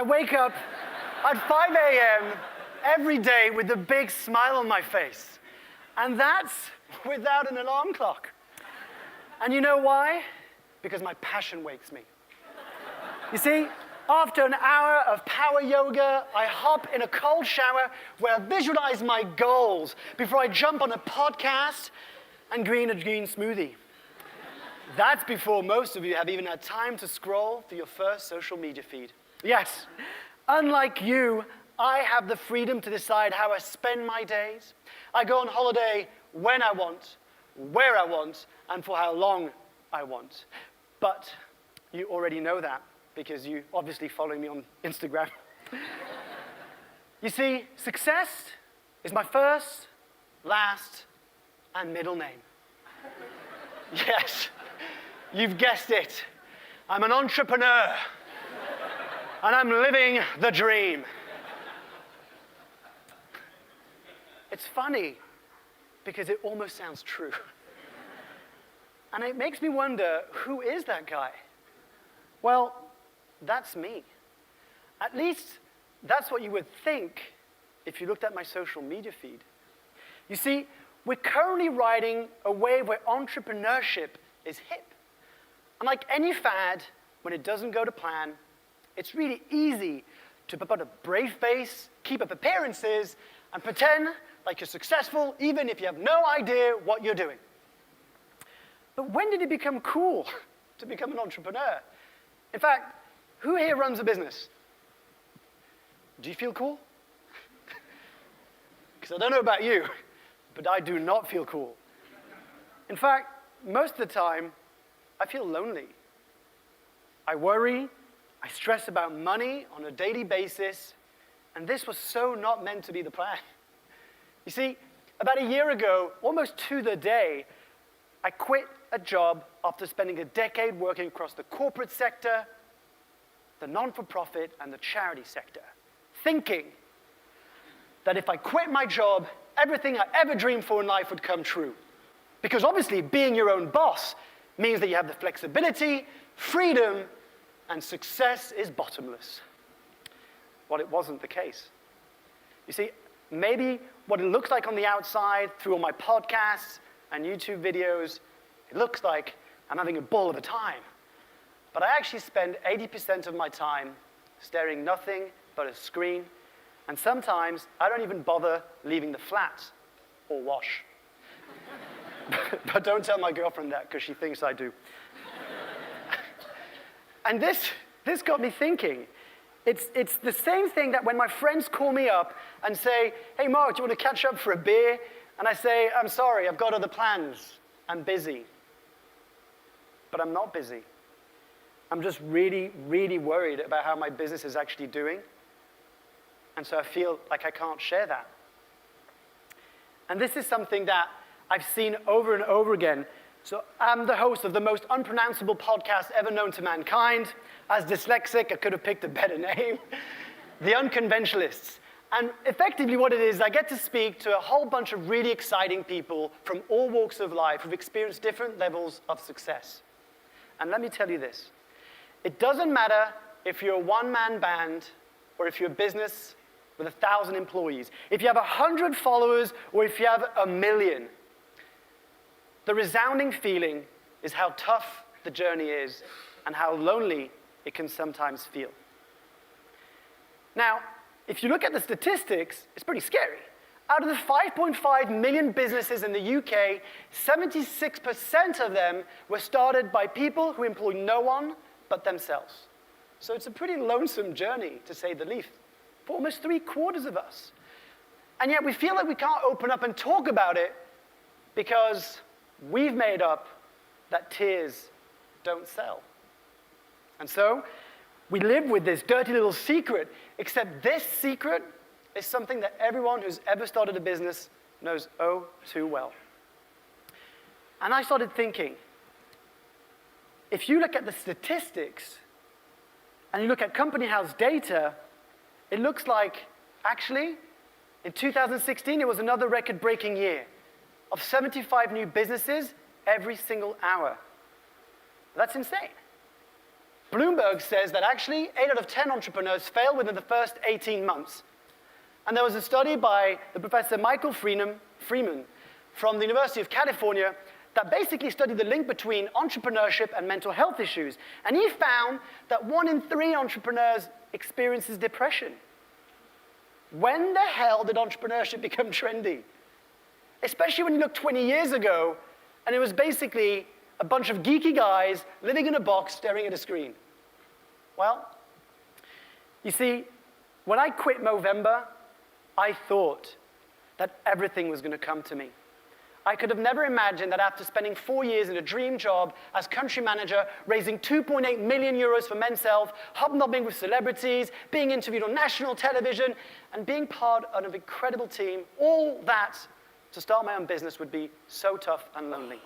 wake up at 5 a.m. every day with a big smile on my face. And that's without an alarm clock. And you know why? Because my passion wakes me. You see, after an hour of power yoga, I hop in a cold shower where I visualize my goals before I jump on a podcast and green a green smoothie. That's before most of you have even had time to scroll through your first social media feed. Yes, unlike you, I have the freedom to decide how I spend my days. I go on holiday when I want, where I want, and for how long I want. But you already know that because you obviously follow me on Instagram. You see, success is my first, last, and middle name. Yes, you've guessed it. I'm an entrepreneur, and I'm living the dream. It's funny because it almost sounds true. And it makes me wonder, who is that guy? Well, that's me. At least that's what you would think if you looked at my social media feed. You see, we're currently riding a wave where entrepreneurship is hip. And like any fad, when it doesn't go to plan, it's really easy to put a brave face, keep up appearances, and pretend like you're successful even if you have no idea what you're doing. But when did it become cool to become an entrepreneur? In fact, who here runs a business? Do you feel cool? Because I don't know about you, but I do not feel cool. In fact, most of the time, I feel lonely. I worry, I stress about money on a daily basis, and this was so not meant to be the plan. You see, about a year ago, almost to the day, I quit a job after spending a decade working across the corporate sector, the non-for-profit, and the charity sector, thinking that if I quit my job, everything I ever dreamed for in life would come true. Because obviously, being your own boss means that you have the flexibility, freedom, and success is bottomless. Well, it wasn't the case. You see, maybe what it looks like on the outside through all my podcasts and YouTube videos, it looks like I'm having a ball of a time. But I actually spend 80% of my time staring nothing but a screen, and sometimes I don't even bother leaving the flat or wash. But don't tell my girlfriend that, because she thinks I do. And this got me thinking. It's the same thing that when my friends call me up and say, hey, Mark, do you want to catch up for a beer? And I say, I'm sorry, I've got other plans. I'm busy. But I'm not busy. I'm just really, really worried about how my business is actually doing. And so I feel like I can't share that. And this is something that I've seen over and over again. So I'm the host of the most unpronounceable podcast ever known to mankind. As dyslexic, I could have picked a better name. The Unconventionalists. And effectively what it is, I get to speak to a whole bunch of really exciting people from all walks of life who've experienced different levels of success. And let me tell you this. It doesn't matter if you're a one-man band or if you're a business with 1,000 employees. If you have 100 followers or if you have 1 million. The resounding feeling is how tough the journey is and how lonely it can sometimes feel. Now, if you look at the statistics, it's pretty scary. Out of the 5.5 million businesses in the UK, 76% of them were started by people who employ no one but themselves. So it's a pretty lonesome journey, to say the least, for almost 3/4 of us. And yet we feel like we can't open up and talk about it because we've made up that tears don't sell. And so we live with this dirty little secret, except this secret is something that everyone who's ever started a business knows oh too well. And I started thinking, if you look at the statistics and you look at Company House data, it looks like, actually, in 2016, it was another record-breaking year of 75 new businesses every single hour. That's insane. Bloomberg says that actually 8 out of 10 entrepreneurs fail within the first 18 months. And there was a study by the Professor Michael Freeman from the University of California that basically studied the link between entrepreneurship and mental health issues. And he found that 1 in 3 entrepreneurs experiences depression. When the hell did entrepreneurship become trendy? Especially when you look 20 years ago, and it was basically a bunch of geeky guys living in a box staring at a screen. Well, you see, when I quit Movember, I thought that everything was going to come to me. I could have never imagined that after spending 4 years in a dream job as country manager, raising 2.8 million euros for Men's Health, hobnobbing with celebrities, being interviewed on national television, and being part of an incredible team, all that to start my own business would be so tough and lonely.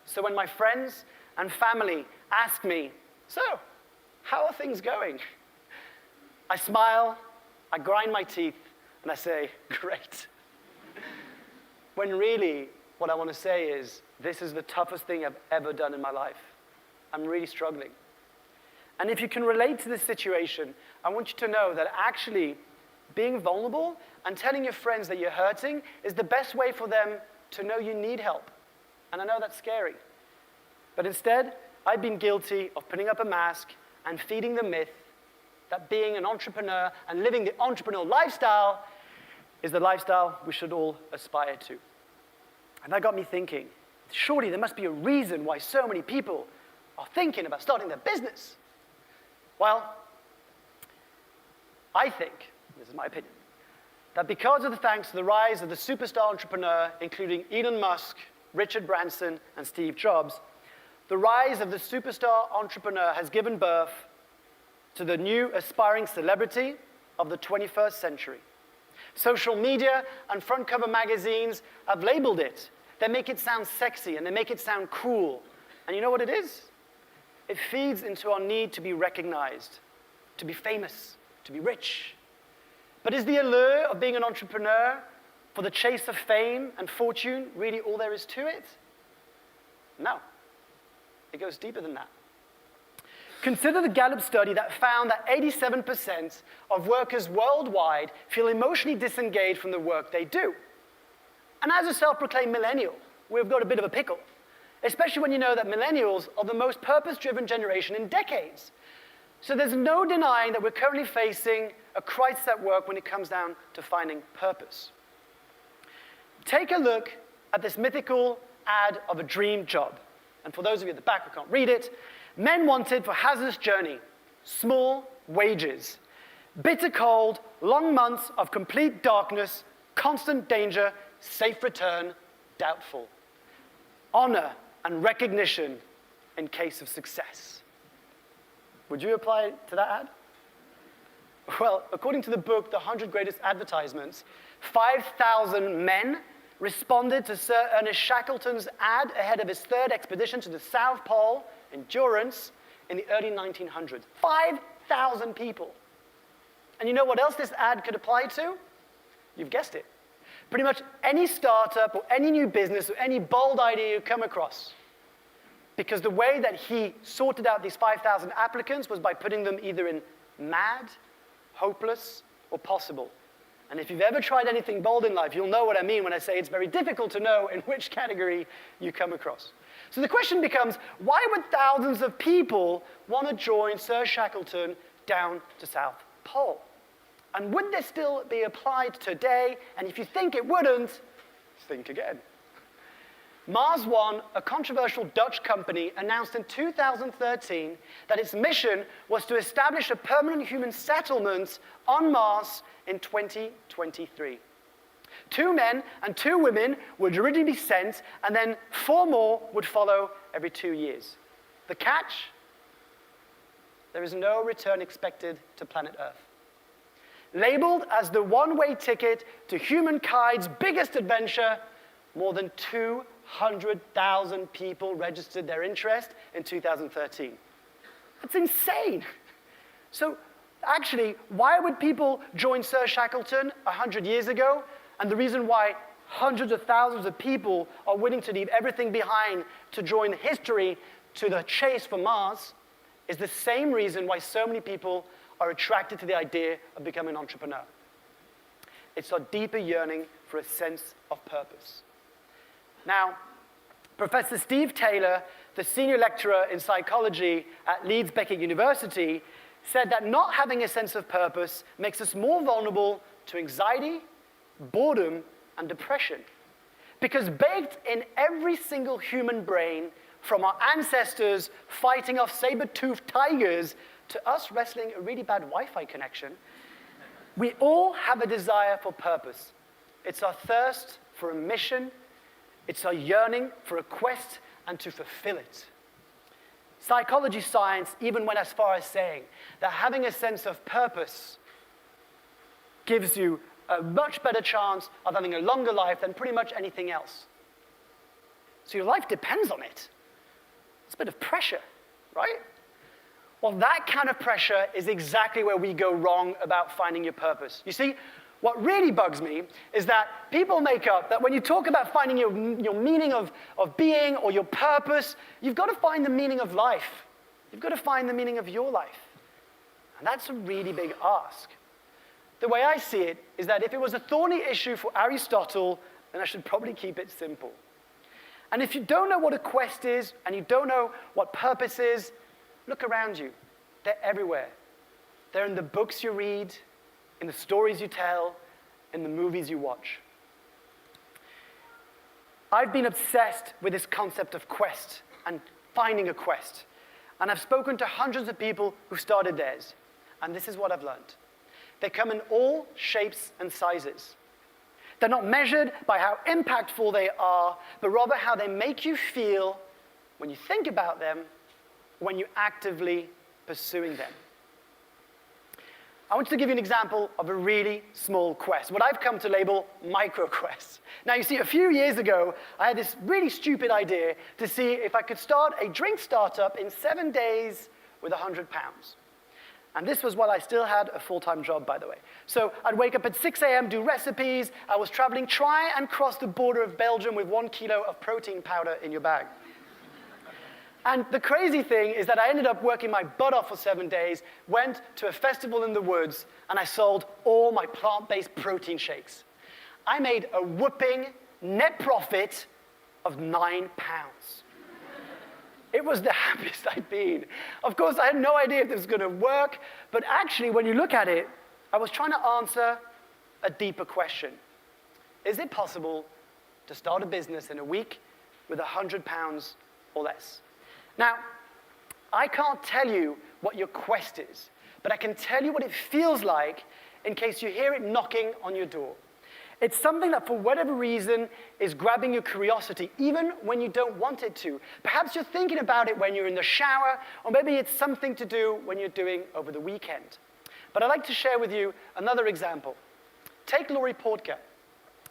So when my friends and family ask me, so, how are things going? I smile, I grind my teeth, and I say, great. When really, what I want to say is, this is the toughest thing I've ever done in my life. I'm really struggling. And if you can relate to this situation, I want you to know that actually being vulnerable and telling your friends that you're hurting is the best way for them to know you need help. And I know that's scary. But instead, I've been guilty of putting up a mask and feeding the myth that being an entrepreneur and living the entrepreneurial lifestyle is the lifestyle we should all aspire to. And that got me thinking, surely there must be a reason why so many people are thinking about starting their business. Well, I think, this is my opinion, that because of the thanks to the rise of the superstar entrepreneur, including Elon Musk, Richard Branson, and Steve Jobs, the rise of the superstar entrepreneur has given birth to the new aspiring celebrity of the 21st century. Social media and front cover magazines have labeled it. They make it sound sexy and they make it sound cool. And you know what it is? It feeds into our need to be recognized, to be famous, to be rich. But is the allure of being an entrepreneur for the chase of fame and fortune really all there is to it? No. It goes deeper than that. Consider the Gallup study that found that 87% of workers worldwide feel emotionally disengaged from the work they do. And as a self-proclaimed millennial, we've got a bit of a pickle, especially when you know that millennials are the most purpose-driven generation in decades. So there's no denying that we're currently facing a crisis at work when it comes down to finding purpose. Take a look at this mythical ad of a dream job. And for those of you at the back who can't read it, men wanted for hazardous journey, small wages, bitter cold, long months of complete darkness, constant danger, safe return, doubtful. Honor and recognition in case of success. Would you apply to that ad? Well, according to the book, The 100 Greatest Advertisements, 5,000 men responded to Sir Ernest Shackleton's ad ahead of his 3rd expedition to the South Pole, Endurance, in the early 1900s. 5,000 people. And you know what else this ad could apply to? You've guessed it. Pretty much any startup or any new business or any bold idea you come across. Because the way that he sorted out these 5,000 applicants was by putting them either in mad, hopeless, or possible. And if you've ever tried anything bold in life, you'll know what I mean when I say it's very difficult to know in which category you come across. So the question becomes, why would thousands of people want to join Sir Shackleton down to South Pole? And would this still be applied today? And if you think it wouldn't, think again. Mars One, a controversial Dutch company, announced in 2013 that its mission was to establish a permanent human settlement on Mars in 2023. 2 men and 2 women would originally be sent, and then 4 more would follow every 2 years. The catch? There is no return expected to planet Earth. Labeled as the one-way ticket to humankind's biggest adventure, more than 200,000 people registered their interest in 2013. That's insane. So actually, why would people join Sir Shackleton 100 years ago? And the reason why hundreds of thousands of people are willing to leave everything behind to join history to the chase for Mars is the same reason why so many people are attracted to the idea of becoming an entrepreneur. It's our deeper yearning for a sense of purpose. Now, Professor Steve Taylor, the senior lecturer in psychology at Leeds Beckett University, said that not having a sense of purpose makes us more vulnerable to anxiety, boredom, and depression. Because baked in every single human brain, from our ancestors fighting off saber-toothed tigers to us wrestling a really bad Wi-Fi connection, we all have a desire for purpose. It's our thirst for a mission. It's our yearning for a quest and to fulfill it. Psychology science even went as far as saying that having a sense of purpose gives you a much better chance of having a longer life than pretty much anything else. So your life depends on it. It's a bit of pressure, right? Well, that kind of pressure is exactly where we go wrong about finding your purpose. You see, what really bugs me is that people make up that when you talk about finding your meaning of being or your purpose, you've got to find the meaning of life. You've got to find the meaning of your life. And that's a really big ask. The way I see it is that if it was a thorny issue for Aristotle, then I should probably keep it simple. And if you don't know what a quest is, and you don't know what purpose is, look around you. They're everywhere. They're in the books you read, in the stories you tell, in the movies you watch. I've been obsessed with this concept of quest and finding a quest. And I've spoken to hundreds of people who started theirs. And this is what I've learned. They come in all shapes and sizes. They're not measured by how impactful they are, but rather how they make you feel when you think about them, when you're actively pursuing them. I want to give you an example of a really small quest, what I've come to label micro quests. Now, you see, a few years ago, I had this really stupid idea to see if I could start a drink startup in 7 days with £100. And this was while I still had a full-time job, by the way. So I'd wake up at 6 a.m., do recipes. I was traveling, try and cross the border of Belgium with 1 kilo of protein powder in your bag. And the crazy thing is that I ended up working my butt off for 7 days, went to a festival in the woods, and I sold all my plant-based protein shakes. I made a whopping net profit of £9. It was the happiest I'd been. Of course, I had no idea if this was going to work, but actually, when you look at it, I was trying to answer a deeper question. Is it possible to start a business in a week with £100 or less? Now, I can't tell you what your quest is, but I can tell you what it feels like in case you hear it knocking on your door. It's something that, for whatever reason, is grabbing your curiosity, even when you don't want it to. Perhaps you're thinking about it when you're in the shower, or maybe it's something to do when you're doing over the weekend. But I'd like to share with you another example. Take Laurie Portker,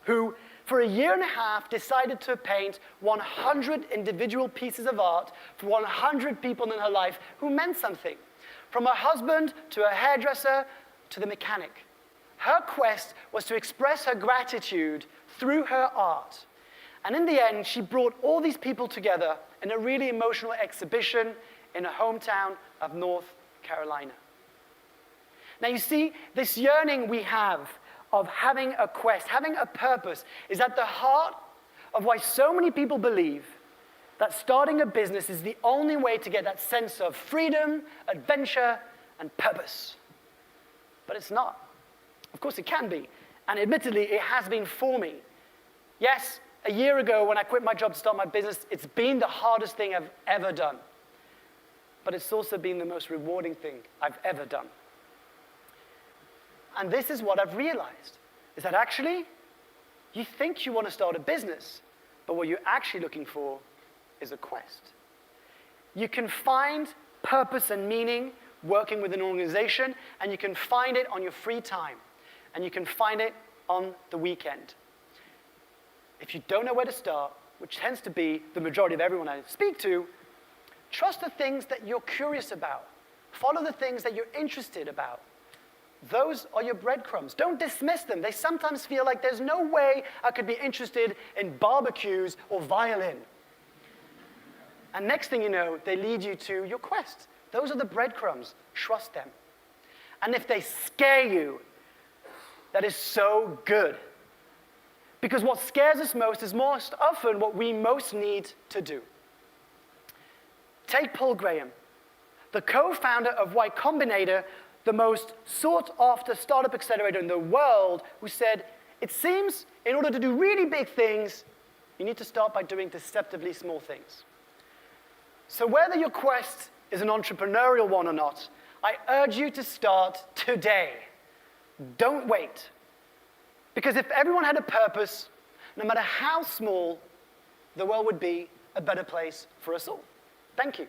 who, for a year and a half, decided to paint 100 individual pieces of art for 100 people in her life who meant something, from her husband to her hairdresser to the mechanic. Her quest was to express her gratitude through her art. And in the end, she brought all these people together in a really emotional exhibition in her hometown of North Carolina. Now you see, this yearning we have of having a quest, having a purpose, is at the heart of why so many people believe that starting a business is the only way to get that sense of freedom, adventure, and purpose. But it's not. Of course it can be, and admittedly, it has been for me. Yes, a year ago when I quit my job to start my business, it's been the hardest thing I've ever done. But it's also been the most rewarding thing I've ever done. And this is what I've realized, is that actually, you think you want to start a business, but what you're actually looking for is a quest. You can find purpose and meaning working with an organization, and you can find it on your free time, and you can find it on the weekend. If you don't know where to start, which tends to be the majority of everyone I speak to, trust the things that you're curious about. Follow the things that you're interested about. Those are your breadcrumbs. Don't dismiss them. They sometimes feel like there's no way I could be interested in barbecues or violin. And next thing you know, they lead you to your quest. Those are the breadcrumbs. Trust them. And if they scare you, that is so good. Because what scares us most is most often what we most need to do. Take Paul Graham, the co-founder of Y Combinator, the most sought-after startup accelerator in the world, who said, it seems in order to do really big things, you need to start by doing deceptively small things. So whether your quest is an entrepreneurial one or not, I urge you to start today. Don't wait. Because if everyone had a purpose, no matter how small, the world would be a better place for us all. Thank you.